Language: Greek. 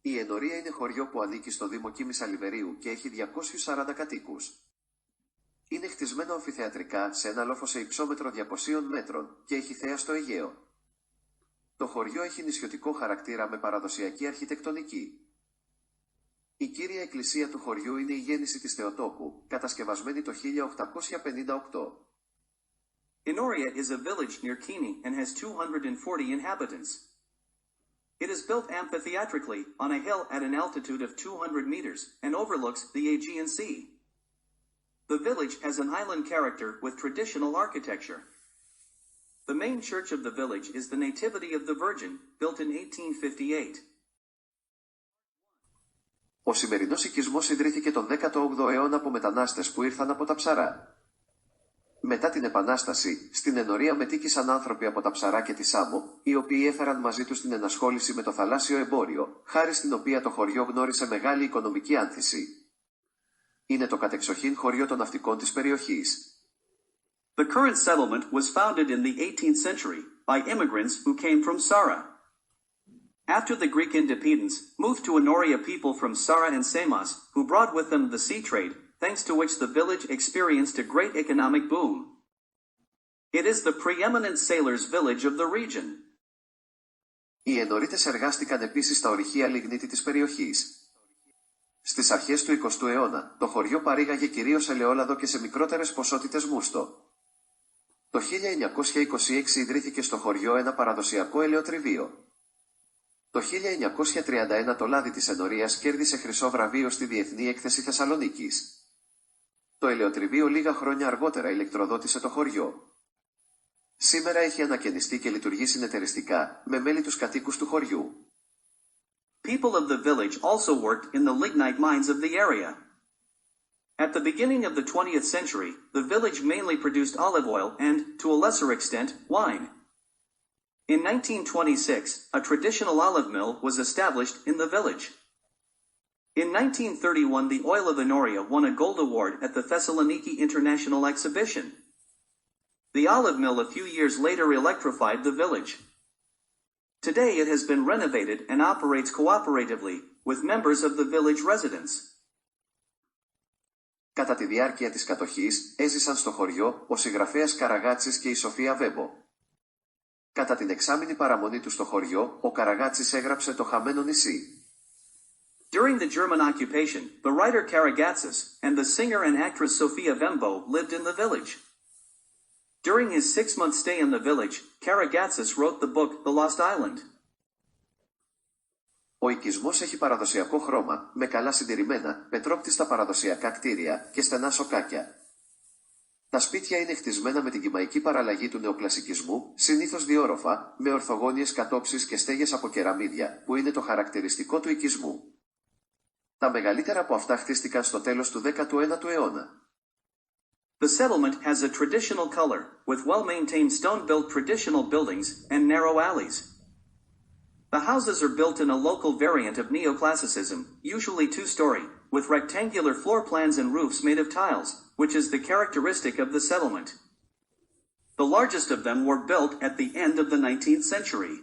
Η Ενορία είναι χωριό που ανήκει στο Δήμο Κίμης Αλιβερίου και έχει 240 κατοίκους. Είναι χτισμένο αμφιθεατρικά σε ένα λόφο σε υψόμετρο 200 μέτρων και έχει θέα στο Αιγαίο. Το χωριό έχει νησιωτικό χαρακτήρα με παραδοσιακή αρχιτεκτονική. Η κύρια εκκλησία του χωριού είναι η Γέννηση της Θεοτόκου, κατασκευασμένη το 1858. Enoria is a village near Kini and has 240 inhabitants. It is built amphitheatrically, on a hill at an altitude of 200 meters, and overlooks the Aegean Sea. The village has an island character with traditional architecture. The main church of the village is the Nativity of the Virgin, built in 1858. Ο σημερινός οικισμός ιδρύθηκε τον 18ο αιώνα από μετανάστες που ήρθαν από τα Ψαρά. Μετά την Επανάσταση, στην Ενορία μετήκησαν άνθρωποι από τα Ψαρά και τη Σάμο, οι οποίοι έφεραν μαζί τους την ενασχόληση με το θαλάσσιο εμπόριο, χάρη στην οποία το χωριό γνώρισε μεγάλη οικονομική άνθηση. Είναι το κατεξοχήν χωριό των ναυτικών της περιοχής. The current settlement was founded in the 18th century by immigrants who came from Sara. After the Greek independence, moved to Enoria people from Sara and Samos, who brought with them the sea trade, thanks to which the village experienced a great economic boom. It is the preeminent sailors' village of the region. Οι Ενορίτες εργάστηκαν επίσης στα ορυχεία λιγνίτη της περιοχής. Στις αρχές του 20ου αιώνα, το χωριό παρήγαγε κυρίως ελαιόλαδο και σε μικρότερες ποσότητες μούστο. Το 1926 ιδρύθηκε στο χωριό ένα παραδοσιακό ελαιοτριβείο. Το 1931 το λάδι της Ενορίας κέρδισε χρυσό βραβείο στη Διεθνή Έκθεση Θεσσαλονίκης. Το ελαιοτριβείο λίγα χρόνια αργότερα ηλεκτροδότησε το χωριό. Σήμερα έχει ανακαινιστεί και λειτουργεί συνεταιριστικά, με μέλη τους κατοίκους του χωριού. People of the village also worked in the lignite mines of the area. At the beginning of the 20th century, the village mainly produced olive oil and, to a lesser extent, wine. In 1926, a traditional olive mill was established in the village. In 1931, the oil of Enoria won a gold award at the Thessaloniki International Exhibition. The olive mill a few years later electrified the village. Today it has been renovated and operates cooperatively, with members of the village residents. Κατά τη διάρκεια της κατοχής, έζησαν στο χωριό ο συγγραφέας Καραγάτσης και η Σοφία Βέμπο. Κατά την εξάμηνη παραμονή του στο χωριό, ο Καραγάτσης έγραψε το «Χαμένο νησί». During the German occupation, the writer Karagatsis and the singer and actress Sofia Vembo lived in the village. During his 6-month stay in the village, Karagatsis wrote the book The Lost Island. Ο οικισμός έχει παραδοσιακό χρώμα, με καλά συντηρημένα, πετρόπτιστα παραδοσιακά κτίρια και στενά σοκάκια. Τα σπίτια είναι χτισμένα με την κυμαϊκή παραλλαγή του νεοκλασικισμού, συνήθως διόροφα, με ορθογώνιες κατόψεις και στέγες από κεραμίδια, που είναι το χαρακτηριστικό του οικισμού. Τα μεγαλύτερα από αυτά χτίστηκαν στο τέλος του 19ου αιώνα. The settlement has a traditional color, with well-maintained stone-built traditional buildings and narrow alleys. The houses are built in a local variant of neoclassicism, usually two-story, with rectangular floor plans and roofs made of tiles, which is the characteristic of the settlement. The largest of them were built at the end of the 19th century.